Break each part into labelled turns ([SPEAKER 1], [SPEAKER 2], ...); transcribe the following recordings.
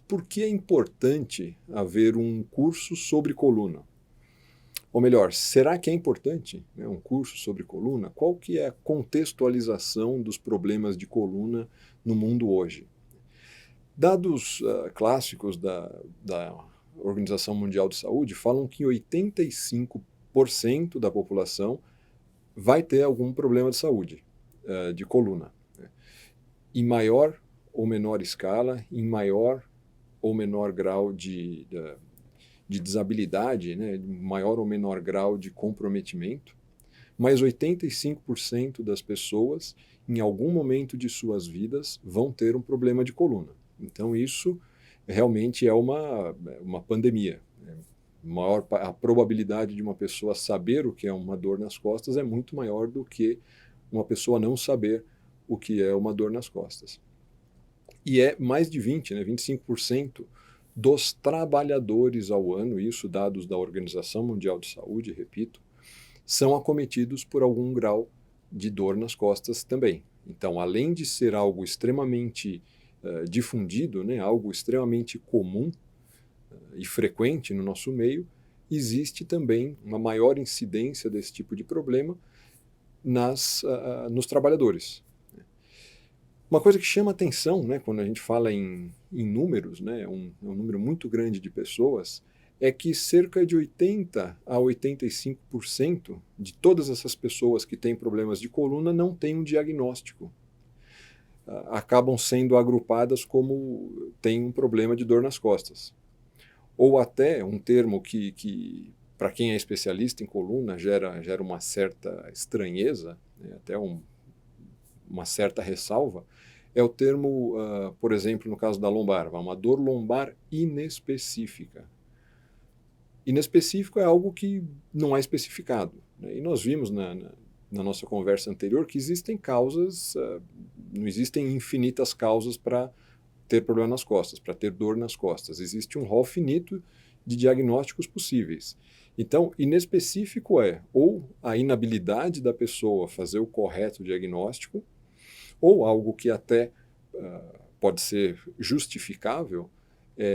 [SPEAKER 1] Por que é importante haver um curso sobre coluna? Ou melhor, será que é importante, né, um curso sobre coluna? Qual que é a contextualização dos problemas de coluna no mundo hoje? Dados clássicos da Organização Mundial de Saúde falam que 85% da população vai ter algum problema de saúde, de coluna, né? Em maior ou menor escala, em maior ou menor grau de desabilidade, né, maior ou menor grau de comprometimento, mas 85% das pessoas, em algum momento de suas vidas, vão ter um problema de coluna. Então isso realmente é uma pandemia, né? A probabilidade de uma pessoa saber o que é uma dor nas costas é muito maior do que uma pessoa não saber o que é uma dor nas costas. E é mais de 20, né, 25% dos trabalhadores ao ano, isso dados da Organização Mundial de Saúde, repito, são acometidos por algum grau de dor nas costas também. Então, além de ser algo extremamente difundido, né, algo extremamente comum e frequente no nosso meio, existe também uma maior incidência desse tipo de problema nos trabalhadores. Uma coisa que chama atenção, né, quando a gente fala em números, né, um número muito grande de pessoas, é que cerca de 80 a 85% de todas essas pessoas que têm problemas de coluna não têm um diagnóstico. Acabam sendo agrupadas como tem um problema de dor nas costas. Ou até um termo que para quem é especialista em coluna, gera uma certa estranheza, né, até uma certa ressalva, é o termo, por exemplo, no caso da lombar, uma dor lombar inespecífica. Inespecífico é algo que não é especificado, né? E nós vimos na nossa conversa anterior que existem causas, não existem infinitas causas para ter problema nas costas, para ter dor nas costas. Existe um rol finito de diagnósticos possíveis. Então, inespecífico é ou a inabilidade da pessoa fazer o correto diagnóstico, ou algo que até pode ser justificável,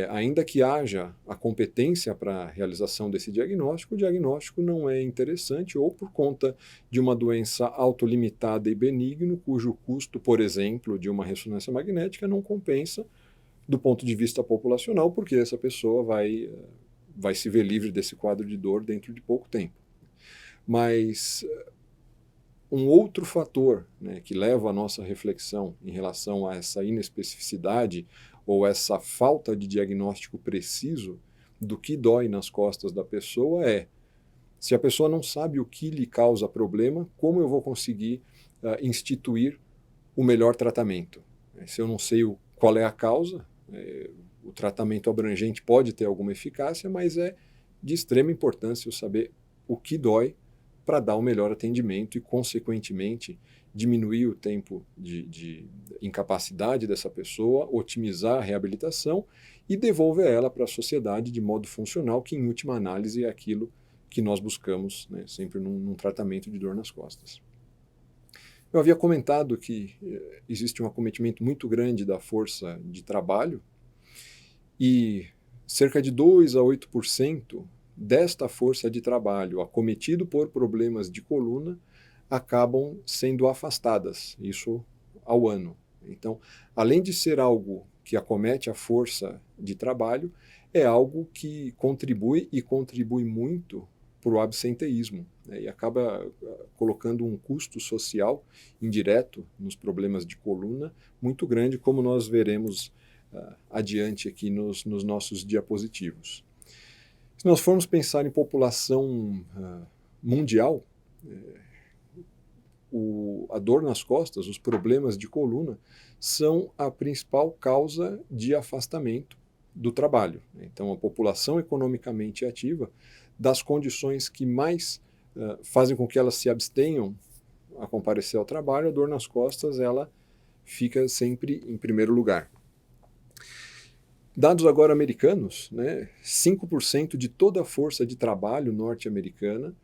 [SPEAKER 1] ainda que haja a competência para a realização desse diagnóstico, o diagnóstico não é interessante ou por conta de uma doença autolimitada e benigna, cujo custo, por exemplo, de uma ressonância magnética não compensa do ponto de vista populacional, porque essa pessoa vai se ver livre desse quadro de dor dentro de pouco tempo. Mas um outro fator, né, que leva a nossa reflexão em relação a essa inespecificidade ou essa falta de diagnóstico preciso do que dói nas costas da pessoa é: se a pessoa não sabe o que lhe causa problema, como eu vou conseguir instituir o melhor tratamento? Se eu não sei qual é a causa, o tratamento abrangente pode ter alguma eficácia, mas é de extrema importância eu saber o que dói para dar o melhor atendimento e, consequentemente, diminuir o tempo de incapacidade dessa pessoa, otimizar a reabilitação e devolver ela para a sociedade de modo funcional, que, em última análise, é aquilo que nós buscamos, né, sempre num tratamento de dor nas costas. Eu havia comentado que existe um acometimento muito grande da força de trabalho e cerca de 2 a 8% desta força de trabalho acometido por problemas de coluna acabam sendo afastadas, isso ao ano. Então, além de ser algo que acomete a força de trabalho, é algo que contribui e contribui muito para o absenteísmo, né, e acaba colocando um custo social indireto nos problemas de coluna muito grande, como nós veremos adiante aqui nos nossos diapositivos. Se nós formos pensar em população mundial, a dor nas costas, os problemas de coluna, são a principal causa de afastamento do trabalho. Então, a população economicamente ativa, das condições que mais fazem com que elas se abstenham a comparecer ao trabalho, a dor nas costas ela fica sempre em primeiro lugar. Dados agora americanos, né, 5% de toda a força de trabalho norte-americana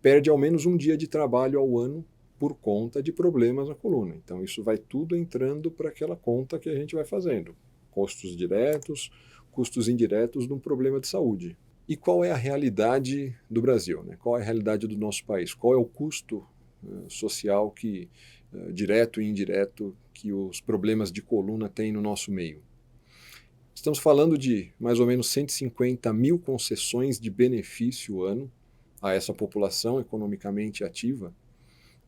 [SPEAKER 1] perde ao menos um dia de trabalho ao ano por conta de problemas na coluna. Então isso vai tudo entrando para aquela conta que a gente vai fazendo. custos diretos, custos indiretos de um problema de saúde. E qual é a realidade do Brasil, né? Qual é a realidade do nosso país? Qual é o custo social direto e indireto que os problemas de coluna têm no nosso meio? Estamos falando de mais ou menos 150 mil concessões de benefício ano a essa população economicamente ativa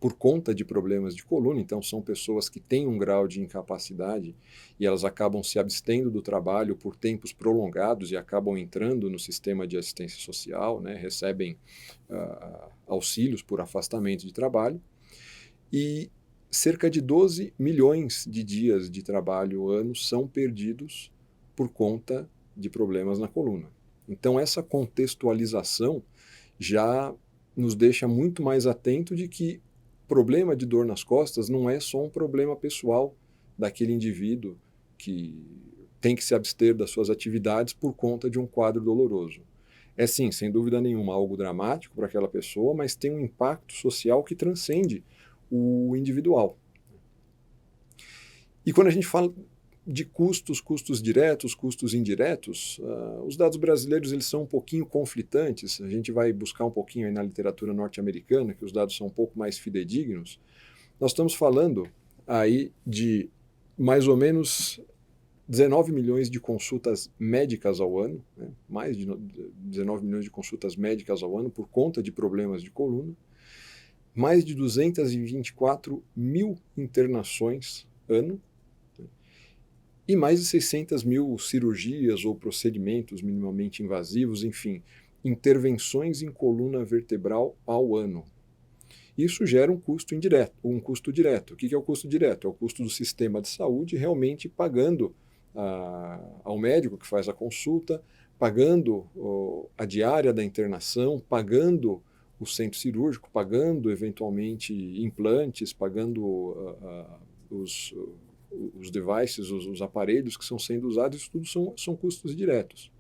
[SPEAKER 1] por conta de problemas de coluna. Então, são pessoas que têm um grau de incapacidade e elas acabam se abstendo do trabalho por tempos prolongados e acabam entrando no sistema de assistência social, né? Recebem auxílios por afastamento de trabalho. E cerca de 12 milhões de dias de trabalho ano são perdidos por conta de problemas na coluna. Então, essa contextualização já nos deixa muito mais atento de que o problema de dor nas costas não é só um problema pessoal daquele indivíduo que tem que se abster das suas atividades por conta de um quadro doloroso. É sim, sem dúvida nenhuma, algo dramático para aquela pessoa, mas tem um impacto social que transcende o individual. E quando a gente fala de custos diretos, custos indiretos, os dados brasileiros eles são um pouquinho conflitantes. A gente vai buscar um pouquinho aí na literatura norte-americana, que os dados são um pouco mais fidedignos. Nós estamos falando aí de mais ou menos 19 milhões de consultas médicas ao ano, né? Mais de 19 milhões de consultas médicas ao ano por conta de problemas de coluna, mais de 224 mil internações ano, e mais de 600 mil cirurgias ou procedimentos minimamente invasivos, enfim, intervenções em coluna vertebral ao ano. Isso gera um custo indireto, um custo direto. O que é o custo direto? É o custo do sistema de saúde realmente pagando ao médico que faz a consulta, pagando a diária da internação, pagando o centro cirúrgico, pagando eventualmente implantes, pagando os devices, os aparelhos que estão sendo usados, isso tudo são custos diretos.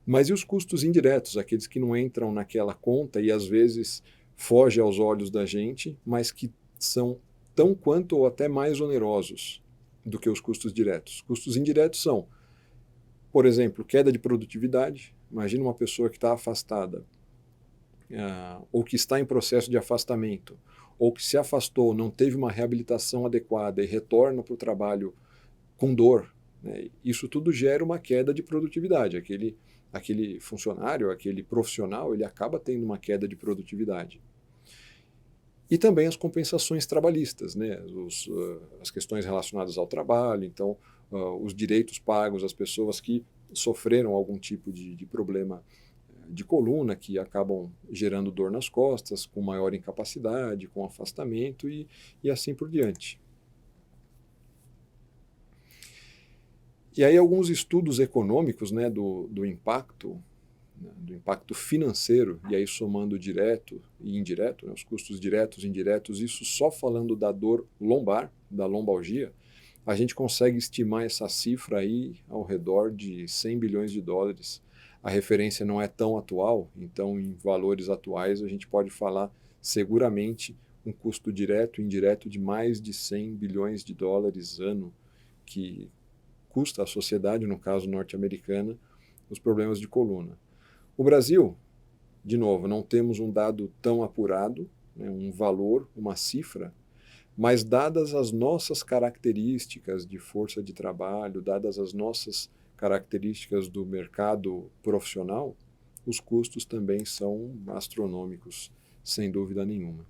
[SPEAKER 1] Mas e os custos indiretos, aqueles que não entram naquela conta e às vezes fogem aos olhos da gente, mas que são tão quanto ou até mais onerosos do que os custos diretos? Custos indiretos são, por exemplo, queda de produtividade. Imagina uma pessoa que está afastada, ou que está em processo de afastamento, ou que se afastou, não teve uma reabilitação adequada e retorna para o trabalho com dor, né? Isso tudo gera uma queda de produtividade. Aquele funcionário, aquele profissional, ele acaba tendo uma queda de produtividade. E também as compensações trabalhistas, né? As questões relacionadas ao trabalho, então os direitos pagos às pessoas que sofreram algum tipo de problema de coluna, que acabam gerando dor nas costas, com maior incapacidade, com afastamento e assim por diante. E aí alguns estudos econômicos, né, do impacto financeiro, e aí somando direto e indireto, né, os custos diretos e indiretos, isso só falando da dor lombar, da lombalgia, a gente consegue estimar essa cifra aí ao redor de 100 bilhões de dólares. A referência não é tão atual, então em valores atuais a gente pode falar seguramente um custo direto e indireto de mais de 100 bilhões de dólares ano, que custa à sociedade, no caso norte-americana, os problemas de coluna. O Brasil, de novo, não temos um dado tão apurado, né, um valor, uma cifra, mas dadas as nossas características de força de trabalho, dadas as nossas características do mercado profissional, os custos também são astronômicos, sem dúvida nenhuma.